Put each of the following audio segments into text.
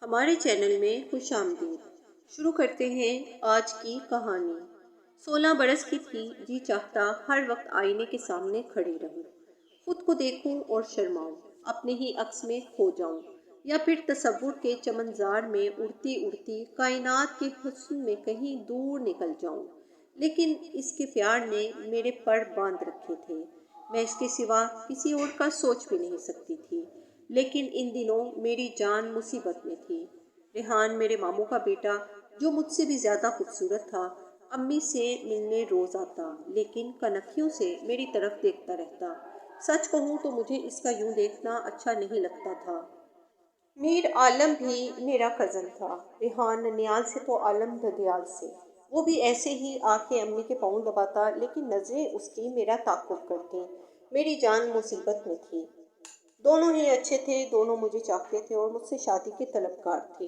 ہمارے چینل میں خوش آمدید۔ شروع کرتے ہیں آج کی کہانی۔ 16 برس کی تھی، جی چاہتا ہر وقت آئینے کے سامنے کھڑی رہوں، خود کو دیکھوں اور شرماؤں، اپنے ہی عکس میں کھو جاؤں، یا پھر تصور کے چمنزار میں اڑتی اڑتی کائنات کے حسن میں کہیں دور نکل جاؤں۔ لیکن اس کے پیار نے میرے پر باندھ رکھے تھے، میں اس کے سوا کسی اور کا سوچ بھی نہیں سکتی تھی۔ لیکن ان دنوں میری جان مصیبت میں تھی۔ ریحان میرے ماموں کا بیٹا، جو مجھ سے بھی زیادہ خوبصورت تھا، امی سے ملنے روز آتا، لیکن کنکھیوں سے میری طرف دیکھتا رہتا۔ سچ کہوں تو مجھے اس کا یوں دیکھنا اچھا نہیں لگتا تھا۔ میر عالم بھی میرا کزن تھا، ریحان ننیال سے تو عالم ددیال سے۔ وہ بھی ایسے ہی آ کے امی کے پاؤں دباتا، لیکن نظریں اس کی میرا تعقب کرتی۔ میری جان مصیبت میں تھی۔ دونوں ہی اچھے تھے، دونوں مجھے چاہتے تھے اور مجھ سے شادی کے طلبگار تھے۔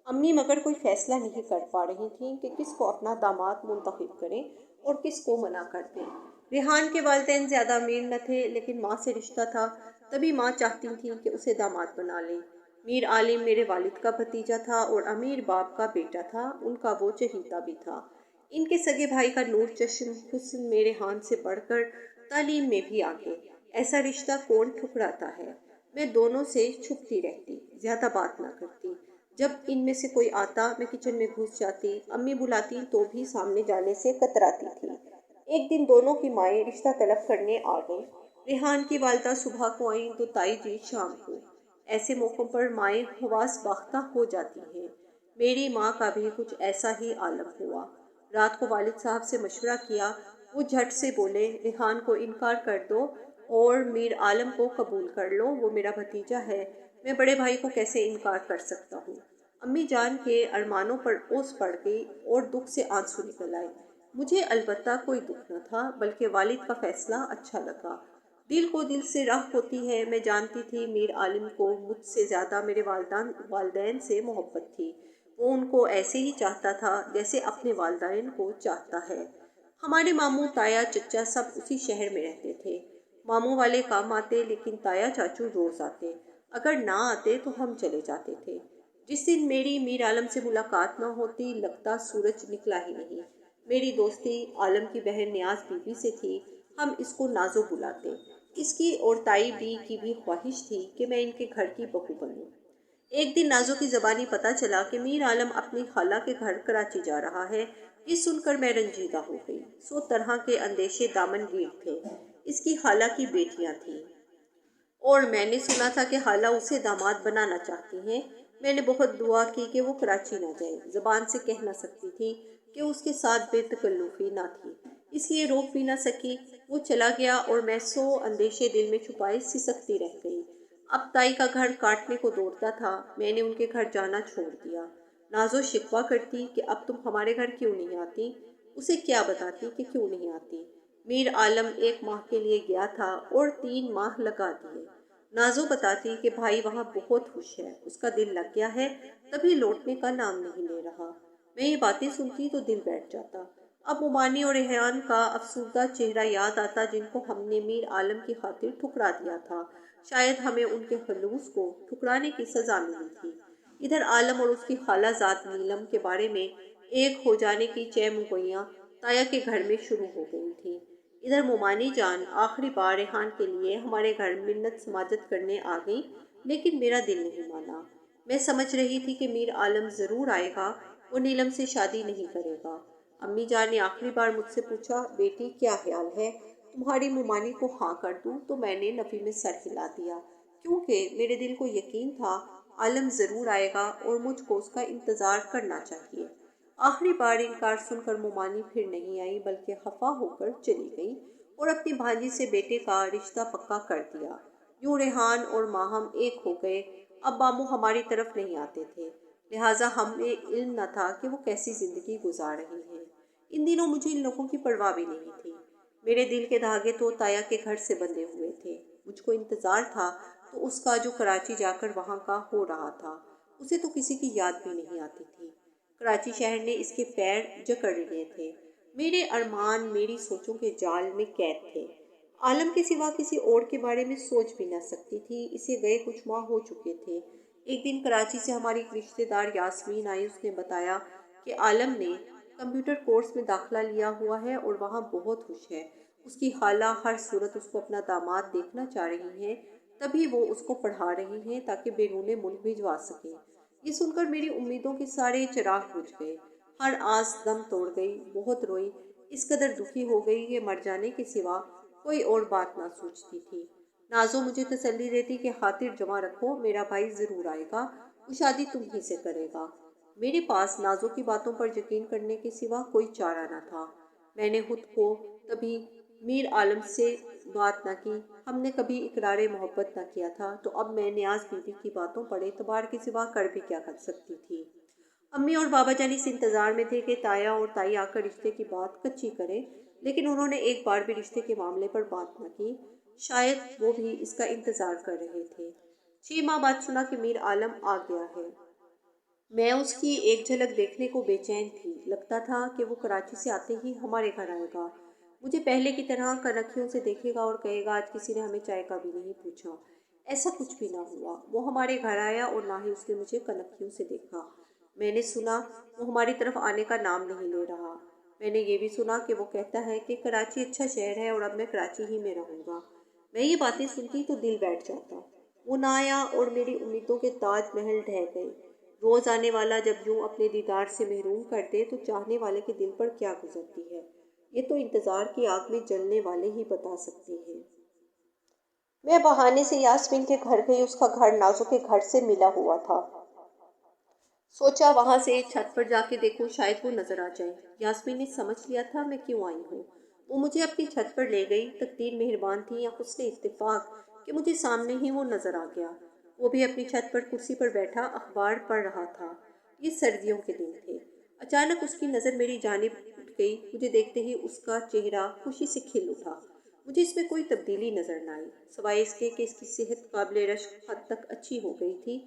امی مگر کوئی فیصلہ نہیں کر پا رہی تھیں کہ کس کو اپنا داماد منتخب کریں اور کس کو منع کر دیں۔ ریحان کے والدین زیادہ امیر نہ تھے، لیکن ماں سے رشتہ تھا، تبھی ماں چاہتی تھی کہ اسے داماد بنا لیں۔ میر عالم میرے والد کا بھتیجا تھا اور امیر باپ کا بیٹا تھا، ان کا وہ چہیتا بھی تھا۔ ان کے سگے بھائی کا نور چشم حسن میرے ریحان سے بڑھ کر تعلیم میں بھی آگے۔ ایسا رشتہ کون ٹھکراتا ہے؟ میں دونوں سے چھپتی رہتی، زیادہ بات نہ کرتی۔ جب ان میں سے کوئی آتا، میں کچن میں گھس جاتی، امی بلاتی تو بھی سامنے جانے سے کتراتی تھی۔ ایک دن دونوں کی مائیں رشتہ طلب کرنے آ گئیں۔ ریحان کی والدہ صبح کو آئیں تو تائی جی شام کو۔ ایسے موقعوں پر مائیں حواس باختہ ہو جاتی ہیں۔ میری ماں کا بھی کچھ ایسا ہی عالم ہوا۔ رات کو والد صاحب سے مشورہ کیا، وہ جھٹ سے بولے، ریحان کو انکار کر دو اور میر عالم کو قبول کر لو، وہ میرا بھتیجا ہے، میں بڑے بھائی کو کیسے انکار کر سکتا ہوں۔ امی جان کے ارمانوں پر اوس پڑ گئی اور دکھ سے آنسو نکل آئے۔ مجھے البتہ کوئی دکھ نہ تھا، بلکہ والد کا فیصلہ اچھا لگا۔ دل کو دل سے راہ ہوتی ہے، میں جانتی تھی میر عالم کو مجھ سے زیادہ میرے والدین سے محبت تھی۔ وہ ان کو ایسے ہی چاہتا تھا جیسے اپنے والدین کو چاہتا ہے۔ ہمارے ماموں، تایا، چچا سب اسی شہر میں رہتے تھے۔ ماموں والے کام آتے، لیکن تایا چاچو روز آتے، اگر نہ آتے تو ہم چلے جاتے تھے۔ جس دن میری میر عالم سے ملاقات نہ ہوتی، لگتا سورج نکلا ہی نہیں۔ میری دوستی عالم کی بہن نیاز بی بی سے تھی، ہم اس کو نازو بلاتے۔ اس کی اور تائی بی کی بھی خواہش تھی کہ میں ان کے گھر کی بہو بنوں۔ ایک دن نازو کی زبانی پتہ چلا کہ میر عالم اپنی خالہ کے گھر کراچی جا رہا ہے۔ یہ سن کر میں رنجیدہ ہو گئی۔ 100 طرح کے اندیشے دامن گیر تھے۔ اس کی خالہ کی بیٹیاں تھیں اور میں نے سنا تھا کہ خالہ اسے داماد بنانا چاہتی ہیں۔ میں نے بہت دعا کی کہ وہ کراچی نہ جائے، زبان سے کہہ نہ سکتی تھی کہ اس کے ساتھ بے تکلفی نہ تھی، اس لیے روک بھی نہ سکی۔ وہ چلا گیا اور میں 100 اندیشے دل میں چھپائے سسکتی رہ گئی۔ اب تائی کا گھر کاٹنے کو دوڑتا تھا، میں نے ان کے گھر جانا چھوڑ دیا۔ نازو شکوہ کرتی کہ اب تم ہمارے گھر کیوں نہیں آتی؟ اسے کیا بتاتی کہ کیوں نہیں آتی؟ میر عالم 1 ماہ کے لیے گیا تھا اور 3 ماہ لگا دیے۔ نازو بتاتی کہ بھائی وہاں بہت خوش ہے، اس کا دل لگ گیا ہے، تبھی لوٹنے کا نام نہیں لے رہا۔ میں یہ باتیں سنتی تو دل بیٹھ جاتا۔ اب مومانی اور ریحان کا افسردہ چہرہ یاد آتا، جن کو ہم نے میر عالم کی خاطر ٹھکرا دیا تھا۔ شاید ہمیں ان کے خلوص کو ٹھکرانے کی سزا ملی تھی۔ ادھر عالم اور اس کی خالہ ذات نیلم کے بارے میں ایک ہو جانے کی چہمگوئیاں تایا کے گھر میں شروع ہو گئی تھیں۔ ادھر مومانی جان آخری بار ریحان کے لیے ہمارے گھر منت سماجت کرنے آ گئی، لیکن میرا دل نہیں مانا۔ میں سمجھ رہی تھی کہ میر عالم ضرور آئے گا، وہ نیلم سے شادی نہیں کرے گا۔ امی جان نے آخری بار مجھ سے پوچھا، بیٹی کیا خیال ہے، تمہاری مومانی کو ہاں کر دوں؟ تو میں نے نفی میں سر ہلا دیا، کیونکہ میرے دل کو یقین تھا عالم ضرور آئے گا اور مجھ کو اس کا انتظار کرنا چاہیے۔ آخری بار انکار سن کر مومانی پھر نہیں آئی، بلکہ خفا ہو کر چلی گئی اور اپنی بھانجی سے بیٹے کا رشتہ پکا کر دیا۔ یوں ریحان اور ماہم ایک ہو گئے۔ اب ماموں ہماری طرف نہیں آتے تھے، لہٰذا ہمیں علم نہ تھا کہ وہ کیسی زندگی گزار رہی ہیں۔ ان دنوں مجھے ان لوگوں کی پرواہ بھی نہیں تھی۔ میرے دل کے دھاگے تو تایا کے گھر سے بندھے ہوئے تھے۔ مجھ کو انتظار تھا تو اس کا جو کراچی جا کر وہاں کا ہو رہا تھا، اسے تو کسی کی یاد بھی نہیں آتی تھی۔ کراچی شہر نے اس کے پیر جکڑ لیے تھے۔ میرے ارمان میری سوچوں کے جال میں قید تھے۔ عالم کے سوا کسی اور کے بارے میں سوچ بھی نہ سکتی تھی۔ اسے گئے کچھ ماہ ہو چکے تھے۔ ایک دن کراچی سے ہماری ایک رشتہ دار یاسمین آئی. اس نے بتایا کہ عالم نے کمپیوٹر کورس میں داخلہ لیا ہوا ہے اور وہاں بہت خوش ہے. اس کی خالہ ہر صورت اس کو اپنا داماد دیکھنا چاہ رہی ہیں، تبھی وہ اس کو پڑھا رہی ہیں تاکہ بیرون ملک بھجوا سکیں. یہ سن کر میری امیدوں کے سارے چراغ بجھ گئے. ہر آس دم توڑ گئی. بہت روئی. اس قدر دکھی ہو گئی کہ مر جانے کے سوا کوئی اور بات نہ سوچتی تھی. نازو مجھے تسلی دیتی کہ خاطر جمع رکھو، میرا بھائی ضرور آئے گا، وہ شادی تم ہی سے کرے گا. میرے پاس نازو کی باتوں پر یقین کرنے کے سوا کوئی چارہ نہ تھا. میں نے خود کو کبھی میر عالم سے بات نہ کی، ہم نے کبھی اقرار محبت نہ کیا تھا، تو اب میں نیاز بی بی کی باتوں پر اعتبار کے سوا کر بھی کیا کر سکتی تھی. امی اور بابا جان اس انتظار میں تھے کہ تایا اور تائی آ کر رشتے کی بات کچی کریں، لیکن انہوں نے ایک بار بھی رشتے کے معاملے پر بات نہ کی. شاید وہ بھی اس کا انتظار کر رہے تھے. 6 ماہ بعد سنا کہ میر عالم آ گیا ہے. میں اس کی ایک جھلک دیکھنے کو بے چین تھی. لگتا تھا کہ وہ کراچی سے آتے ہی ہمارے گھر آئے گا، مجھے پہلے کی طرح کنکھیوں سے دیکھے گا اور کہے گا آج کسی نے ہمیں چائے کا بھی نہیں پوچھا. ایسا کچھ بھی نہ ہوا. وہ ہمارے گھر آیا اور نہ ہی اس نے مجھے کنکھیوں سے دیکھا. میں نے سنا وہ ہماری طرف آنے کا نام نہیں لے رہا. میں نے یہ بھی سنا کہ وہ کہتا ہے کہ کراچی اچھا شہر ہے اور اب میں کراچی ہی میں رہوں گا. میں یہ باتیں سنتی تو دل بیٹھ جاتا. وہ نہ آیا اور میری امیدوں کے تاج محل ڈھہ گئے. روز آنے والا جب یوں اپنے دیدار سے محروم کر دے تو چاہنے والے کے دل پر کیا گزرتی ہے، یہ تو انتظار کی آگ میں جلنے والے ہی بتا سکتے ہیں. میں بہانے سے یاسمین کے گھر گئی. اس کا گھر نازو کے گھر سے ملا ہوا تھا. سوچا وہاں سے چھت پر جا کے دیکھوں، شاید وہ نظر آ جائے. یاسمین نے سمجھ لیا تھا میں کیوں آئی ہوں. وہ مجھے اپنی چھت پر لے گئی. تقدیر مہربان تھی یا حسن اتفاق کہ مجھے سامنے ہی وہ نظر آ گیا. وہ بھی اپنی چھت پر کرسی پر بیٹھا اخبار پڑھ رہا تھا. یہ سردیوں کے دن تھے. اچانک اس کی نظر میری جانب اٹھ گئی. مجھے دیکھتے ہی اس کا چہرہ خوشی سے کھل اٹھا. مجھے اس میں کوئی تبدیلی نظر نہ آئی سوائے اس کے کہ اس کی صحت قابل رشک حد تک اچھی ہو گئی تھی.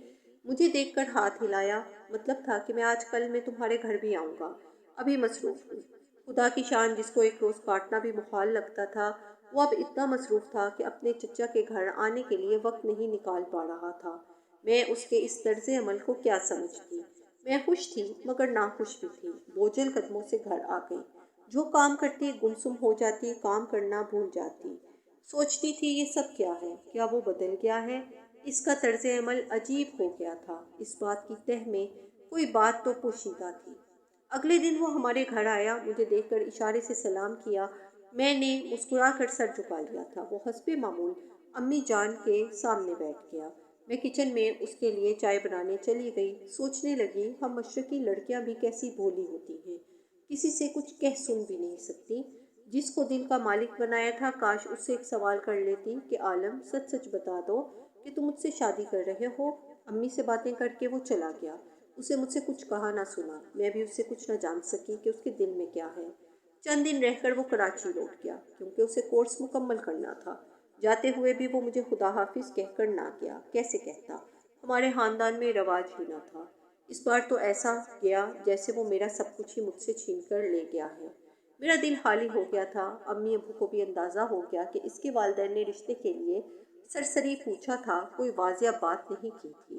مجھے دیکھ کر ہاتھ ہلایا. مطلب تھا کہ میں آج کل میں تمہارے گھر بھی آؤں گا. ابھی مصروف ہوں. خدا کی شان، جس کو ایک روز کاٹنا بھی محال لگتا تھا وہ اب اتنا مصروف تھا کہ اپنے چچا کے گھر آنے کے لیے وقت نہیں نکال پا رہا تھا. میں اس کے اس طرز عمل کو کیا سمجھتی. میں خوش تھی مگر ناخوش بھی تھی. بوجھل قدموں سے گھر آ گئی. جو کام کرتی گمسم ہو جاتی، کام کرنا بھول جاتی. سوچتی تھی یہ سب کیا ہے، کیا وہ بدل گیا ہے. اس کا طرز عمل عجیب ہو گیا تھا. اس بات کی تہ میں کوئی بات تو پوشیدہ تھی. اگلے دن وہ ہمارے گھر آیا. مجھے دیکھ کر اشارے سے سلام کیا. میں نے مسکرا کر سر جھکا لیا تھا. وہ حسب معمول امی جان کے سامنے بیٹھ گیا. میں کچن میں اس کے لیے چائے بنانے چلی گئی. سوچنے لگی ہم مشرقی لڑکیاں بھی کیسی بھولی ہوتی ہیں، کسی سے کچھ کہہ سن بھی نہیں سکتی. جس کو دل کا مالک بنایا تھا کاش اس سے ایک سوال کر لیتی کہ عالم سچ سچ بتا دو کہ تم مجھ سے شادی کر رہے ہو. امی سے باتیں کر کے وہ چلا گیا. اسے مجھ سے کچھ کہا نہ سنا. میں بھی اس سے کچھ نہ جان سکی کہ اس کے دل میں کیا ہے. چند دن رہ کر وہ کراچی لوٹ گیا کیونکہ اسے کورس مکمل کرنا تھا. جاتے ہوئے بھی وہ مجھے خدا حافظ کہہ کر نہ گیا. کیسے کہتا، ہمارے خاندان میں رواج ہی نہ تھا. اس بار تو ایسا گیا جیسے وہ میرا سب کچھ ہی مجھ سے چھین کر لے گیا ہے. میرا دل خالی ہو گیا تھا. امی ابو کو بھی اندازہ ہو گیا کہ اس کے والدین نے رشتے کے لیے سرسری پوچھا تھا، کوئی واضح بات نہیں کی تھی.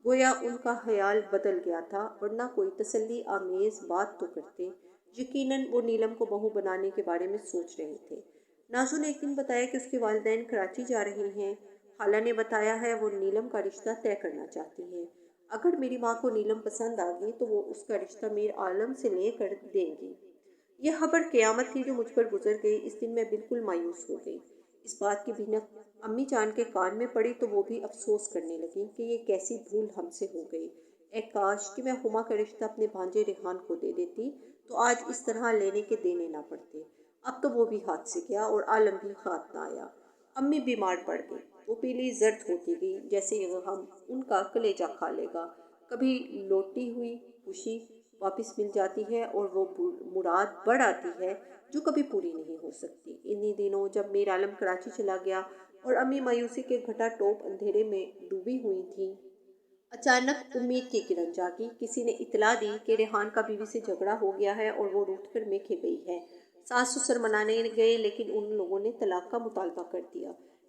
گویا ان کا خیال بدل گیا تھا، ورنہ کوئی تسلی آمیز بات تو کرتے. یقیناً وہ نیلم کو بہو بنانے کے بارے میں سوچ رہے تھے. نازو نے ایک دن بتایا کہ اس کے والدین کراچی جا رہے ہیں. خالہ نے بتایا ہے وہ نیلم کا رشتہ طے کرنا چاہتی ہیں. اگر میری ماں کو نیلم پسند آ گئی تو وہ اس کا رشتہ میر عالم سے لے کر دیں گی. یہ خبر قیامت تھی جو مجھ پر گزر گئی. اس دن میں بالکل مایوس ہو گئی. اس بات کی بھنک امی جان کے کان میں پڑی تو وہ بھی افسوس کرنے لگی کہ یہ کیسی بھول ہم سے ہو گئی. اے کاش کہ میں ہما کا رشتہ اپنے بھانجے ریحان کو دے دیتی تو آج اس طرح لینے کے دینے نہ پڑتے. اب تو وہ بھی ہاتھ سے گیا اور عالم بھی ہاتھ نہ آیا. امی بیمار پڑ گئی. وہ پیلی زرد ہوتی گئی جیسے ہم ان کا کلیجہ کھا لے گا. کبھی لوٹی ہوئی خوشی واپس مل جاتی ہے اور وہ مراد بڑھ آتی ہے جو کبھی پوری نہیں ہو سکتی. انہی دنوں جب میر عالم کراچی چلا گیا اور امی مایوسی کے گھٹا ٹوپ اندھیرے میں ڈوبی ہوئی تھی، اچانک امید کی کرن جاگی. کسی نے اطلاع دی کہ ریحان کا بیوی سے جھگڑا ہو گیا ہے اور وہ روٹھ کر میکے گئی ہے. ساس سسر منانے گئے لیکن ان لوگوں نے طلاق کا مطالبہ کر دیا.